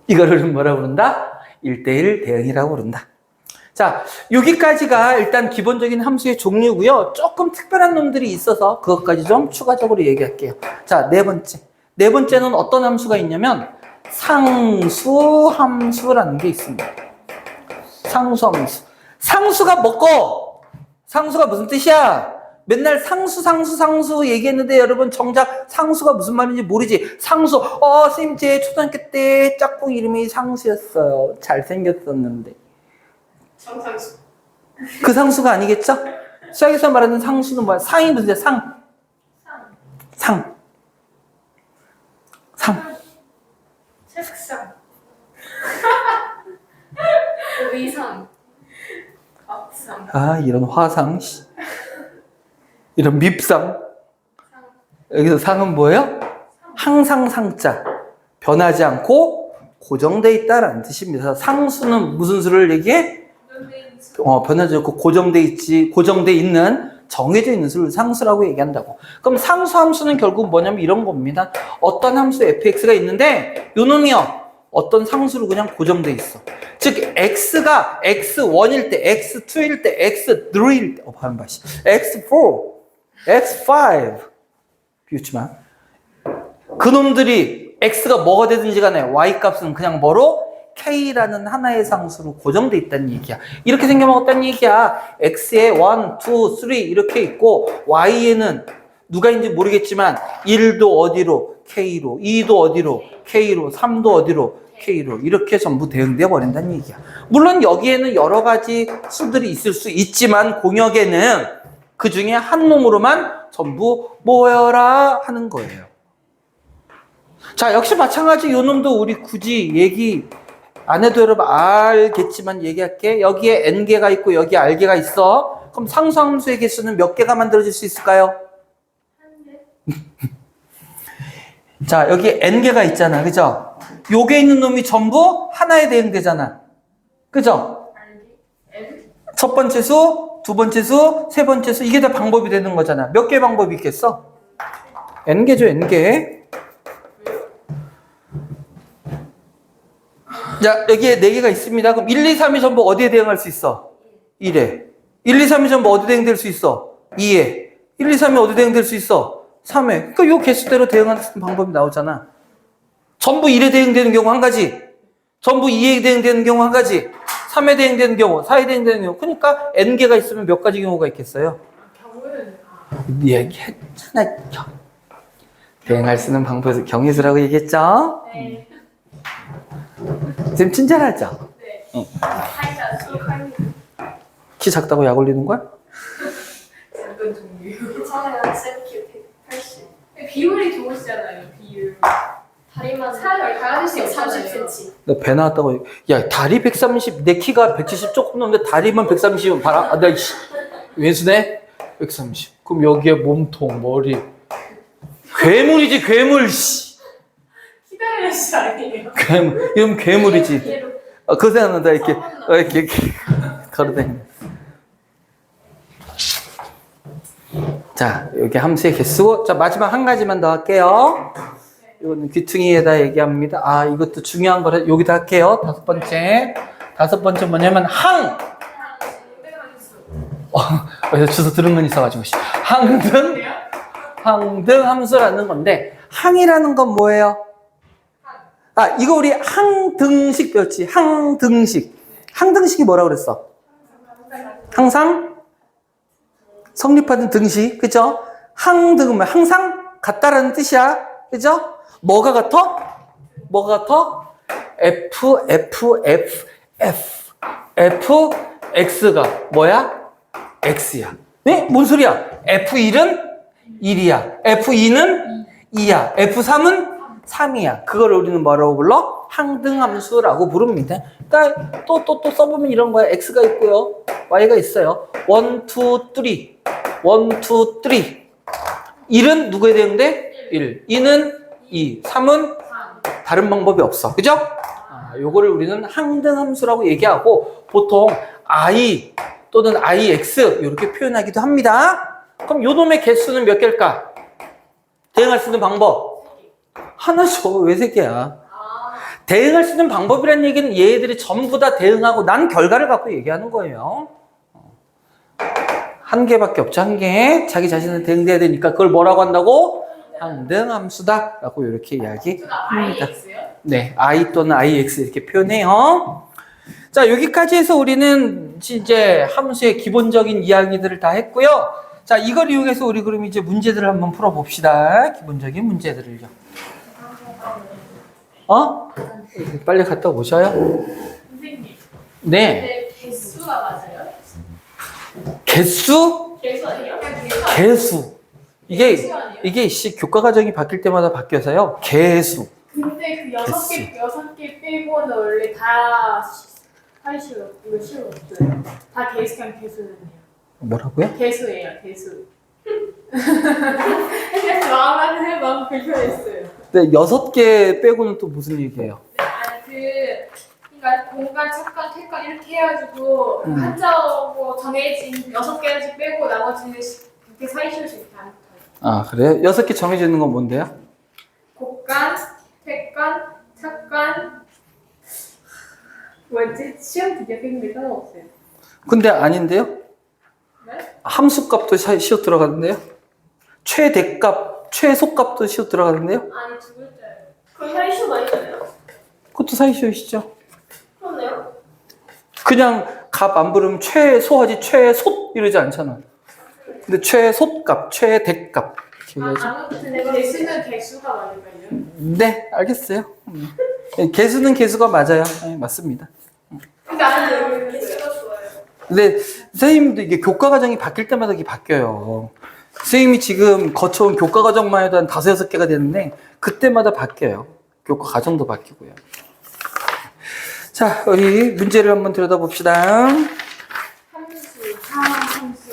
이거를 뭐라고 부른다? 1대1 대응이라고 부른다. 자, 여기까지가 일단 기본적인 함수의 종류고요. 조금 특별한 놈들이 있어서 그것까지 좀 추가적으로 얘기할게요. 자, 네 번째. 네 번째는 어떤 함수가 있냐면 상수함수라는 게 있습니다. 상수함수. 상수가 뭐고? 상수가 무슨 뜻이야? 맨날 상수 얘기했는데 여러분 정작 상수가 무슨 말인지 모르지. 상수. 선생님 제 초등학교 때 짝꿍 이름이 상수였어요. 잘생겼었는데. 정상수. 그 상수가 아니겠죠? 시작에서 말하는 상수는 뭐야? 상이 무슨 뜻이야? 상. 책상. 의상. 밥상. 이런 화상. 이런 밉상. 여기서 상은 뭐예요? 항상 상자. 변하지 않고 고정돼 있다라는 뜻입니다. 상수는 무슨 수를 얘기해? 변하지 않고 고정돼 있지, 고정돼 있는 정해져 있는 수를 상수라고 얘기한다고. 그럼 상수 함수는 결국 뭐냐면 이런 겁니다. 어떤 함수 fx가 있는데 요 놈이요. 어떤 상수로 그냥 고정돼 있어. 즉 x가 x1일 때, x2일 때, x3일 때, 발음 봐. x4, x5 비웃지마. 그놈들이 x가 뭐가 되든지 간에 y 값은 그냥 뭐로? k라는 하나의 상수로 고정돼 있다는 얘기야. 이렇게 생겨먹었다는 얘기야. x에 1, 2, 3 이렇게 있고 y에는 누가 있는지 모르겠지만 1도 어디로? k로, 2도 어디로? k로, 3도 어디로? k로 이렇게 전부 대응되어 버린다는 얘기야. 물론 여기에는 여러 가지 수들이 있을 수 있지만 공역에는 그 중에 한 놈으로만 전부 모여라 하는 거예요. 자, 역시 마찬가지 요 놈도 우리 굳이 얘기 안 해도 여러분 알겠지만 얘기할게. 여기에 n개가 있고 여기에 r개가 있어. 그럼 상수함수의 개수는 몇 개가 만들어질 수 있을까요? 자, 여기 n개가 있잖아. 그죠? 요게 있는 놈이 전부 하나에 대응되잖아. 그죠? 첫 번째 수, 두 번째 수, 세 번째 수 이게 다 방법이 되는 거잖아. 몇 개의 방법이 있겠어? n개죠, n개. 자, 여기에 4개가 있습니다. 그럼 1, 2, 3이 전부 어디에 대응할 수 있어? 1에. 1, 2, 3이 전부 어디 대응될 수 있어? 2에. 1, 2, 3이 어디 대응될 수 있어? 3에. 그러니까 요 개수대로 대응하는 방법이 나오잖아. 전부 1에 대응되는 경우 한 가지. 전부 2에 대응되는 경우 한 가지. 3에 대응되는 경우, 4에 대응되는 경우. 그러니까 n개가 있으면 몇 가지 경우가 있겠어요? 경우는 얘기했잖아. 대응할 수 있는 방법에서 경희수라고 얘기했죠? 네. 지금 친절하죠? 네. 응. 하이가 수록합니다. 키 작다고 약 올리는 거야? 작은 종류. 괜찮아요. 쌤키 180. 비율이 좋으시잖아요. 비율. 다리만 차라리 가야지 30cm. 나 배 나왔다고. 야, 다리 130, 내 키가 170 조금 넘는데 다리만 130은 봐라. 아, 나 왼수네? 130. 그럼 여기에 몸통, 머리. 괴물이지, 괴물, 씨. 키다리시 아니에요. 괴물. 이건 괴물이지. 그 생각난다, 이렇게. 이렇게 걸어다니는. 자, 여기 함수의 개수. 자, 마지막 한 가지만 더 할게요. 이거는 귀퉁이에다 얘기합니다. 아, 이것도 중요한 거라 여기다 할게요. 다섯 번째 뭐냐면 항. 어디서 주소 들은 건 있어가지고. 항등 함수라는 건데 항이라는 건 뭐예요? 아, 이거 우리 항등식 배웠지. 항등식이 뭐라고 그랬어? 항상 성립하는 등식, 그죠? 항등은 뭐 항상 같다라는 뜻이야, 그죠? 뭐가 같아? X가 뭐야? X야. 네? 뭔 소리야? F1은 1이야. F2는 2야. F3은 3이야. 그걸 우리는 뭐라고 불러? 항등함수라고 부릅니다. 그러니까 또 써보면 이런 거야. X가 있고요. Y가 있어요. 1, 2, 3. 1은 누구에 대응돼? 1. 2는 2. 3은 다른 방법이 없어. 그죠? 요거를 우리는 항등함수라고 얘기하고 보통 I 또는 IX 이렇게 표현하기도 합니다. 그럼 요 놈의 개수는 몇 개일까? 대응할 수 있는 방법. 하나죠. 왜 세 개야? 대응할 수 있는 방법이라는 얘기는 얘들이 전부 다 대응하고 난 결과를 갖고 얘기하는 거예요. 한 개밖에 없죠. 한 개. 자기 자신은 대응돼야 되니까 그걸 뭐라고 한다고? 항등함수다 라고 이렇게 이야기합니다. 네, I 또는 IX 이렇게 표현해요. 자, 여기까지 해서 우리는 이제 함수의 기본적인 이야기들을 다 했고요. 자, 이걸 이용해서 우리 그럼 이제 문제들을 한번 풀어봅시다. 기본적인 문제들을요. 빨리 갔다 오셔요. 선생님. 네. 근데 개수가 맞아요? 개수? 개수 아니에요? 개수. 이게 교과 과정이 바뀔 때마다 바뀌어서요. 개수. 근데 그 여섯 개 빼고는 원래 다 할 수 없어요. 다 개수 그냥 개수는요. 뭐라고요? 개수예요, 개수. 마음 불편했어요. 네, 6개 빼고는 또 무슨 얘기예요? 아니 그러니까 공간, 착간, 택간 이렇게 해가지고 한자고 정해진 6개씩 빼고 나머지는 이렇게 사이실수 있게 안 붙어요. 아, 그래요? 6개 정해져 있는 건 뭔데요? 곡간, 택간, 착간 뭐였지? 시험 드디어 뺐는데 까먹었어요. 근데 아닌데요? 네? 함수값도 시옷 들어가는데요? 최대값, 최소값도 시옷 들어가는데요? 아니 두 글자예요. 그럼 사이실수 아니잖아요? 그것도 사이시옷이죠. 그렇네요. 그냥 값 안 부르면 최소하지 최소 이러지 않잖아. 근데 최소값, 최대값 이렇게 얘기하죠. 아무튼 개수는 개수가 맞을까요? 네, 알겠어요. 개수는 개수가 맞아요. 네, 맞습니다. 근데 아니 개수가 좋아요. 근데 선생님도 이게 교과 과정이 바뀔 때마다 이게 바뀌어요. 선생님이 지금 거쳐온 교과 과정만 해도 한 5-6개가 되는데 그때마다 바뀌어요. 교과 과정도 바뀌고요. 자, 우리 문제를 한번 들여다봅시다. 함수, 함수.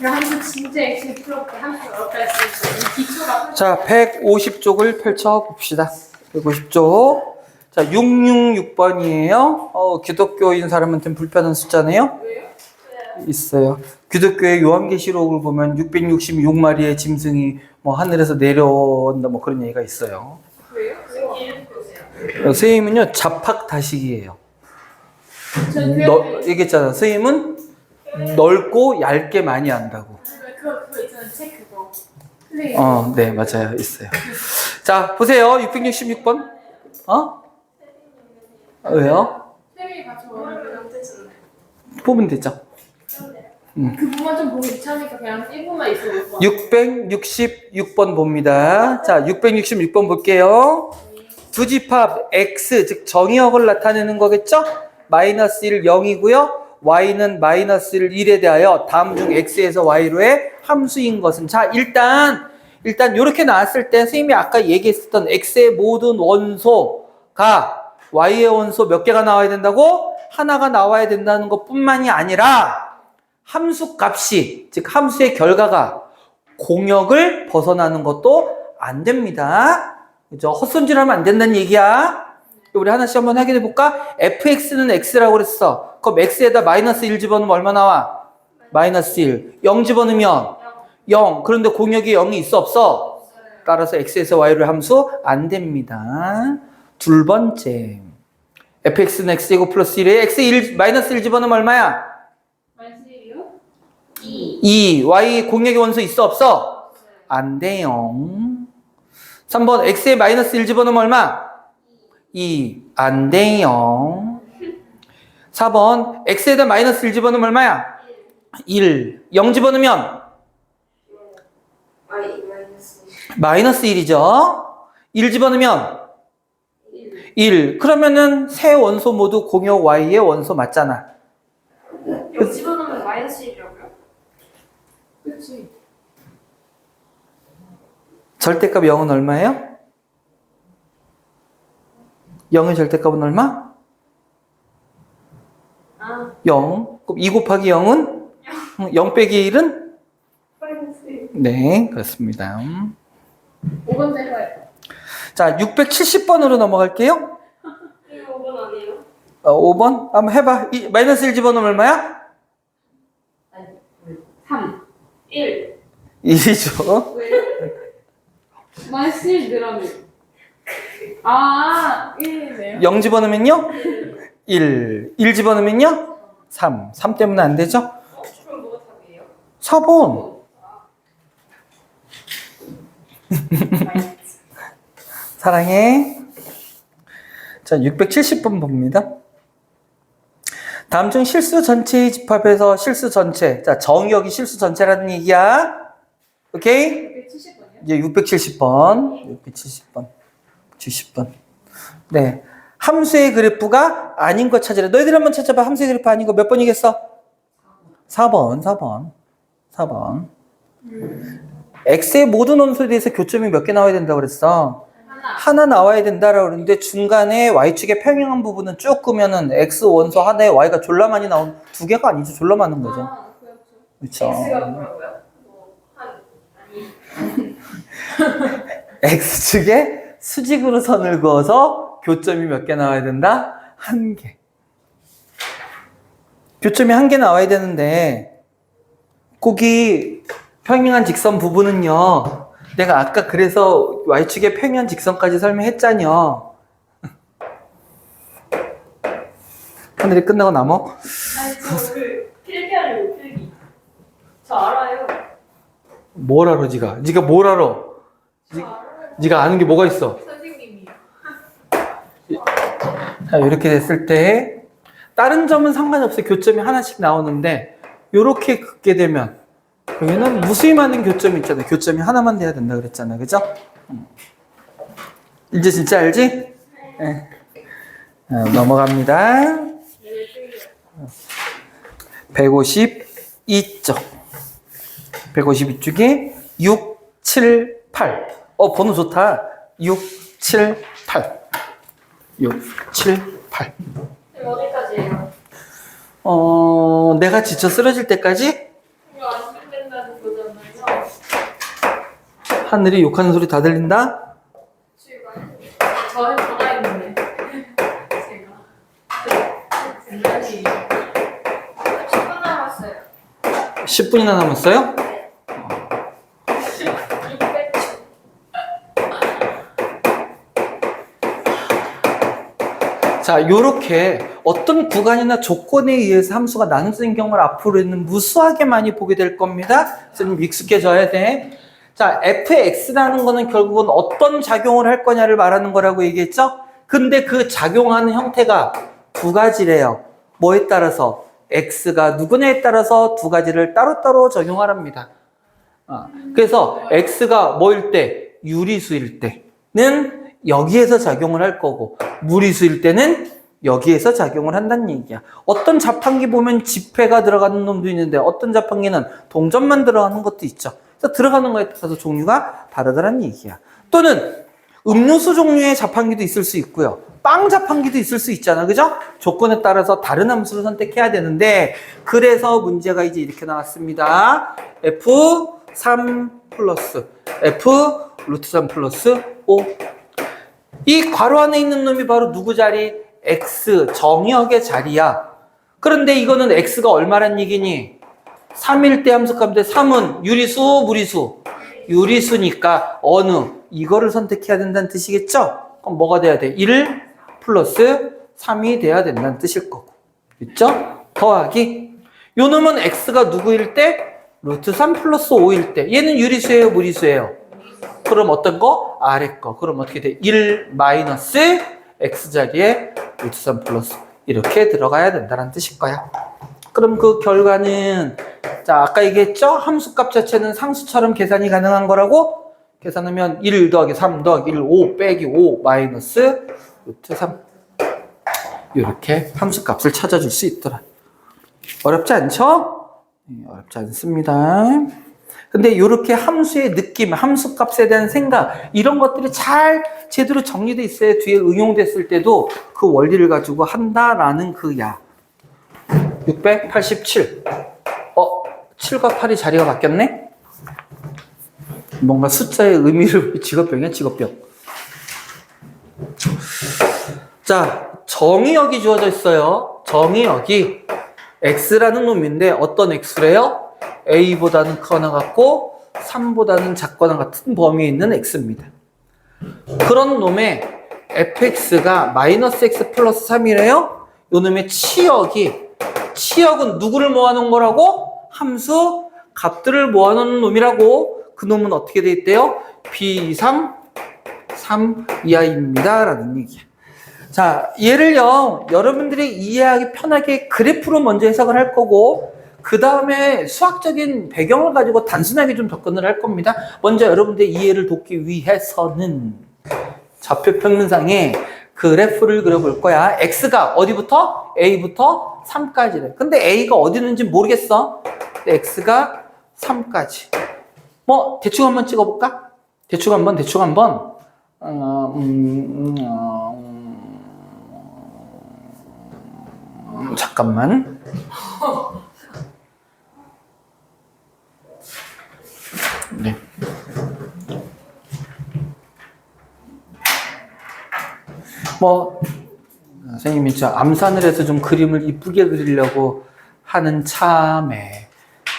함수 진짜 액션 풀었고 함수 어렵다 했으니까 기초가 자, 150쪽을 펼쳐봅시다. 150쪽. 자, 666번이에요. 기독교인 사람한테는 불편한 숫자네요. 왜요? 있어요. 기독교의 요한계시록을 보면 666마리의 짐승이 뭐 하늘에서 내려온다 뭐 그런 얘기가 있어요. 왜요? 이름 보세요. 선생님은요 잡학다식이에요. 얘기했잖아. 선생님은 넓고 얇게 많이 한다고. 그거 있잖아요. 책 그거. 네, 맞아요. 있어요. 자, 보세요. 666번. 왜요? 쌤이 같이 원하면 보면 되죠. 그 부분 좀 보기 귀찮으니까 그냥 1분만 있어요. 666번 봅니다. 자, 666번 볼게요. 두 집합 x, 즉 정의역을 나타내는 거겠죠? 마이너스 1, 0이고요. y는 마이너스 1, 1에 대하여 다음 중 x에서 y로의 함수인 것은. 자, 일단 이렇게 나왔을 때 선생님이 아까 얘기했었던 x의 모든 원소가 y의 원소 몇 개가 나와야 된다고? 하나가 나와야 된다는 것뿐만이 아니라 함수 값이, 즉 함수의 결과가 공역을 벗어나는 것도 안 됩니다. 그죠? 헛손질하면 안 된다는 얘기야. 우리 하나씩 한번 확인해 볼까? fx는 x라고 그랬어. 그럼 x에다 마이너스 1 집어넣으면 얼마 나와? 마이너스 1. 0 집어넣으면 0. 그런데 공역이 0이 있어 없어? 따라서 x에서 y를 함수 안 됩니다. 둘 번째. fx는 x제곱 플러스 1에 x 1, 마이너스 1 집어넣으면 얼마야? 마이너스 1이요? 2. y 공역의 원소 있어 없어? 안 돼요. 3번 x에 마이너스 1 집어넣으면 얼마? 2. 안 돼요. 4번 x에다 마이너스 1 집어넣으면 얼마야? 1. 0 집어넣으면? 마이너스 1이죠. 1 집어넣으면? 1. 그러면은 세 원소 모두 공역 y의 원소 맞잖아. 0 집어넣으면 마이너스 1이라고요? 그렇지. 절대값 0은 얼마예요? 0의 절대값은 얼마? 0. 그럼 2 곱하기 0은? 0 빼기 1은? 마이너스 1. 네, 그렇습니다. 5번 내려와요. 자, 670번으로 넘어갈게요. 이거 5번 아니에요? 5번? 한번 해봐. 마이너스 1 집어넣으면 얼마야? 3. 1. 1이죠. 왜요? 마이너스 1 늘어나면. 1이네요. 0 집어넣으면요? 1. 1 집어넣으면요? 3. 3 때문에 안 되죠? 그럼 뭐가 답이에요? 4번. 사랑해. 자, 670번 봅니다. 다음 중 실수 전체의 집합에서 실수 전체. 자, 정의역이 실수 전체라는 얘기야. 오케이? 170번이요? 이제 670번. 670번. 70번. 네. 함수의 그래프가 아닌 거 찾으라. 너희들 한번 찾아봐. 함수의 그래프 아닌 거 몇 번이겠어? 4번. x의 모든 원소에 대해서 교점이 몇 개 나와야 된다고 그랬어? 하나 나와야 된다라고 그러는데 중간에 y축의 평행한 부분은 쭉 끄면은 x 원소 하나에 y가 졸라 많이 나온 두 개가 아니죠. 졸라 많은 거죠. 그렇죠. 그렇죠. x가 뭐라고요? X축에 수직으로 선을 그어서 교점이 몇 개 나와야 된다? 1개. 교점이 1개 나와야 되는데 거기 평행한 직선 부분은요. 내가 아까 그래서 Y축의 평행한 직선까지 설명했잖여. 하늘이 끝나고 나머? 아니 저그 필기 하려고 필기. 저 알아요. 뭘 알아, 네가? 네가 뭘 알아? 저 알아요. 네가 아는 게 뭐가 있어? 선생님이요. 자, 이렇게 됐을 때 다른 점은 상관이 없어요. 교점이 하나씩 나오는데 이렇게 긋게 되면 여기는 무수히 많은 교점이 있잖아요. 교점이 하나만 돼야 된다 그랬잖아요. 그죠? 이제 진짜 알지? 네. 넘어갑니다. 152쪽. 152쪽에 6, 7, 8. 번호 좋다. 6, 7, 8. 6, 7, 8. 어디까지예요? 내가 지쳐 쓰러질 때까지 이거 안 끝낸다는 거잖아요. 하늘이 욕하는 소리 다 들린다? 저는 전화 있는데 제가 굉장히 10분 남았어요. 10분이나 남았어요? 네. 600초. 자, 요렇게 어떤 구간이나 조건에 의해서 함수가 나눠지는 경우를 앞으로는 무수하게 많이 보게 될 겁니다. 선생님 익숙해져야 돼. 자, fx라는 거는 결국은 어떤 작용을 할 거냐를 말하는 거라고 얘기했죠? 근데 그 작용하는 형태가 두 가지래요. 뭐에 따라서? x가 누구냐에 따라서 두 가지를 따로따로 적용하랍니다. 그래서 x가 뭐일 때? 유리수일 때는 여기에서 작용을 할 거고 무리수일 때는 여기에서 작용을 한다는 얘기야. 어떤 자판기 보면 지폐가 들어가는 놈도 있는데 어떤 자판기는 동전만 들어가는 것도 있죠. 그래서 들어가는 거에 따라서 종류가 다르다는 얘기야. 또는 음료수 종류의 자판기도 있을 수 있고요. 빵 자판기도 있을 수 있잖아. 그죠? 조건에 따라서 다른 함수를 선택해야 되는데 그래서 문제가 이제 이렇게 나왔습니다. F3 플러스 F 루트 3 플러스 5. 이 괄호 안에 있는 놈이 바로 누구 자리? X 정의역의 자리야. 그런데 이거는 X가 얼마란 얘기니? 3일 때 함수값인데 3은 유리수, 무리수? 유리수니까 어느? 이거를 선택해야 된다는 뜻이겠죠? 그럼 뭐가 돼야 돼? 1 플러스 3이 돼야 된다는 뜻일 거고. 있죠? 더하기. 요 놈은 X가 누구일 때? 루트 3 플러스 5일 때. 얘는 유리수예요, 무리수예요? 그럼 어떤 거? 아래 거. 그럼 어떻게 돼? 1 마이너스 X자리에 루트 3 플러스 이렇게 들어가야 된다는 뜻일 거야. 그럼 그 결과는 자 아까 얘기했죠? 함수값 자체는 상수처럼 계산이 가능한 거라고? 계산하면 1 더하기 3 더하기 1 5 빼기 5 마이너스 루트 3 이렇게 함수값을 찾아줄 수 있더라. 어렵지 않죠? 어렵지 않습니다. 근데 이렇게 함수의 느낌, 함수값에 대한 생각 이런 것들이 잘 제대로 정리돼 있어야 뒤에 응용됐을 때도 그 원리를 가지고 한다라는 그야. 687. 7과 8이 자리가 바뀌었네? 뭔가 숫자의 의미를 직업병이야, 직업병. 자, 정의역이 주어져 있어요. 정의역이 x라는 놈인데 어떤 x래요? a보다는 크거나 같고 3보다는 작거나 같은 범위에 있는 x입니다. 그런 놈의 fx가 마이너스 x 플러스 3이래요. 요 놈의 치역은 누구를 모아놓은 거라고? 함수 값들을 모아놓은 놈이라고. 그 놈은 어떻게 돼 있대요? b 이상 3 이하입니다 라는 얘기야. 자, 얘를요 여러분들이 이해하기 편하게 그래프로 먼저 해석을 할 거고 그 다음에 수학적인 배경을 가지고 단순하게 좀 접근을 할 겁니다. 먼저 여러분들의 이해를 돕기 위해서는 좌표 평면상에 그래프를 그려볼 거야. x가 어디부터? a부터 3까지래. 근데 a가 어디 있는지 모르겠어. x가 3까지. 뭐 대충 한번 찍어볼까? 대충 한번 잠깐만. 네. 뭐 선생님이 저 암산을 해서 좀 그림을 이쁘게 그리려고 하는 참에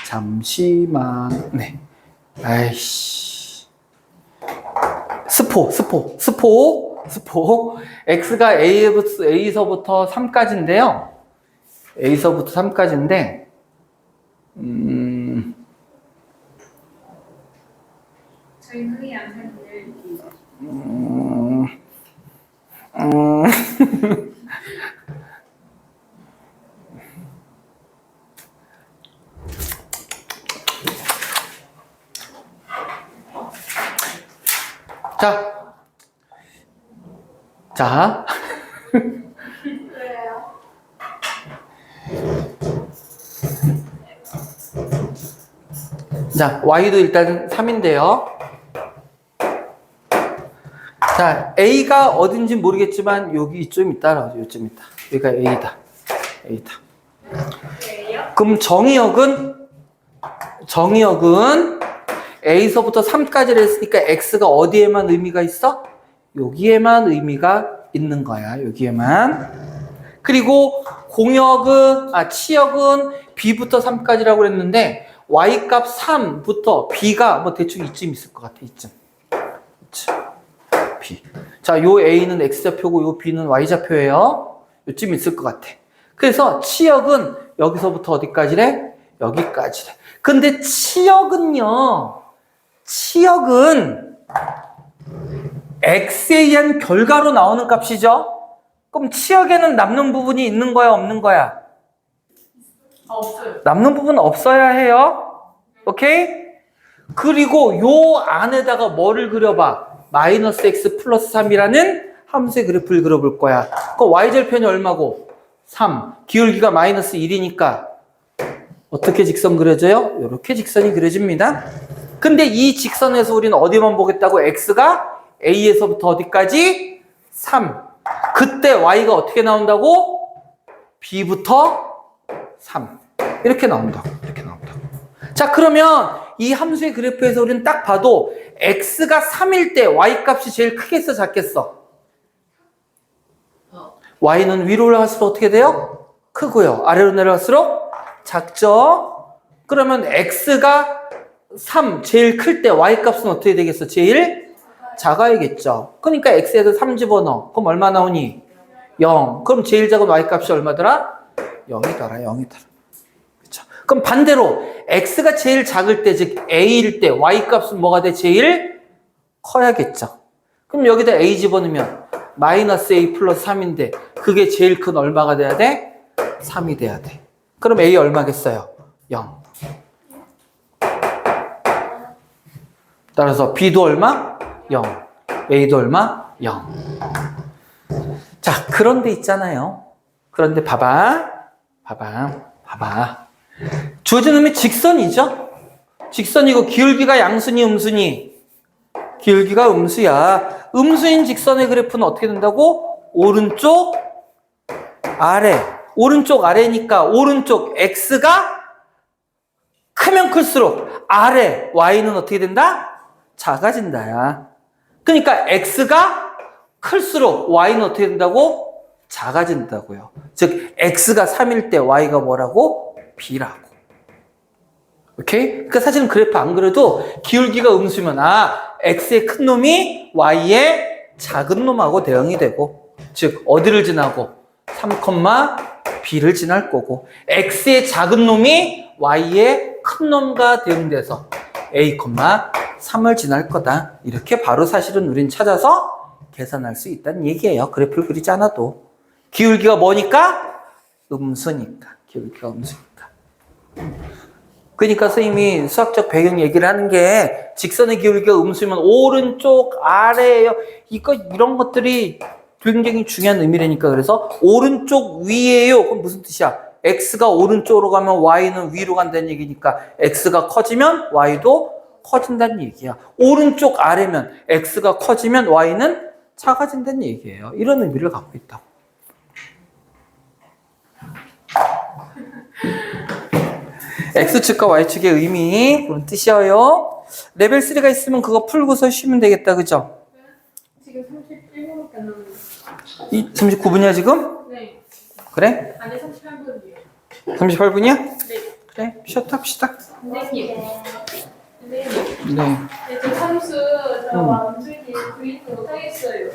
잠시만. 네. 아이씨. 스포. x가 a서부터 3까지인데요. a서부터 3까지인데 저희 흔히 안 사는 일. 자. 그래요. 자, y도 일단 3인데요. 자, a가 어딘지 모르겠지만 여기 이쯤 있다라고 하죠. 이쯤 있다. 여기가 a다. 그래요? 그럼 정의역은 a서부터 3까지를 했으니까 x가 어디에만 의미가 있어? 여기에만 의미가 있는 거야. 여기에만. 그리고 치역은 b부터 3까지라고 그랬는데 y 값 3부터 b가 뭐 대충 이쯤 있을 것 같아. 이쯤. b. 자, 요 a는 x좌표고 요 b는 y좌표예요. 요쯤 있을 것 같아. 그래서 치역은 여기서부터 어디까지래? 여기까지래. 근데 치역은 x에 의한 결과로 나오는 값이죠. 그럼 치역에는 남는 부분이 있는 거야, 없는 거야? 없어요. 남는 부분은 없어야 해요. 오케이? 그리고 요 안에다가 뭐를 그려봐? 마이너스 x 플러스 3이라는 함수의 그래프를 그려볼 거야. 그럼 y절편이 얼마고? 3. 기울기가 마이너스 1이니까 어떻게 직선 그려져요? 이렇게 직선이 그려집니다. 근데 이 직선에서 우리는 어디만 보겠다고? x가 a에서부터 어디까지? 3. 그때 y가 어떻게 나온다고? b부터 3. 이렇게 나온다고. 자, 그러면 이 함수의 그래프에서 우리는 딱 봐도 x가 3일 때 y 값이 제일 크겠어, 작겠어? y는 위로 올라갈수록 어떻게 돼요? 크고요. 아래로 내려갈수록 작죠? 그러면 x가 3 제일 클 때 y 값은 어떻게 되겠어? 제일 작아야겠죠. 그러니까 x에서 3 집어넣어. 그럼 얼마 나오니? 0. 그럼 제일 작은 y 값이 얼마더라? 0이더라. 그렇죠. 그럼 반대로 x가 제일 작을 때, 즉 a일 때 y 값은 뭐가 돼? 제일 커야겠죠. 그럼 여기다 a 집어넣으면 마이너스 a 플러스 3인데 그게 제일 큰 얼마가 돼야 돼? 3이 돼야 돼. 그럼 a 얼마겠어요? 0. 따라서 b도 얼마? 0. a도 얼마? 0. 자, 그런데 있잖아요. 그런데 봐봐. 주어진 놈이 직선이죠? 직선이고 기울기가 양순이 음순이? 기울기가 음수야. 음수인 직선의 그래프는 어떻게 된다고? 오른쪽 아래니까 오른쪽 x가 크면 클수록 아래 y는 어떻게 된다? 작아진다야. 그러니까 x가 클수록 y는 어떻게 된다고? 작아진다고요. 즉 x가 3일 때 y가 뭐라고? b라고. 오케이? 그러니까 사실은 그래프 안 그래도 기울기가 음수면 x의 큰 놈이 y의 작은 놈하고 대응이 되고, 즉 어디를 지나고? 3, b를 지날 거고, x의 작은 놈이 y의 큰 놈과 대응돼서 a, 3을 지날 거다. 이렇게 바로 사실은 우린 찾아서 계산할 수 있다는 얘기예요. 그래프를 그리지 않아도. 기울기가 뭐니까? 음수니까. 기울기가 음수니까. 그러니까 선생님이 수학적 배경 얘기를 하는 게 직선의 기울기가 음수면 오른쪽 아래에요. 이런 것들이 굉장히 중요한 의미라니까. 그래서 오른쪽 위에요. 그럼 무슨 뜻이야? x가 오른쪽으로 가면 y는 위로 간다는 얘기니까 x가 커지면 y도 커진다는 얘기야. 오른쪽 아래면 x가 커지면 y는 작아진다는 얘기예요. 이런 의미를 갖고 있다고. X축과 Y축의 의미, 그런 뜻이에요. 레벨 3가 있으면 그거 풀고서 쉬면 되겠다, 그죠? 지금 31분밖에 안 남았는데. 이 39분이야 지금? 네. 그래? 아니 38분이에요. 38분이야? 네. 그래, 쉬었합시다. 선생님. 선생님. 네. 저 함수 저 완전히 구입 못하겠어요.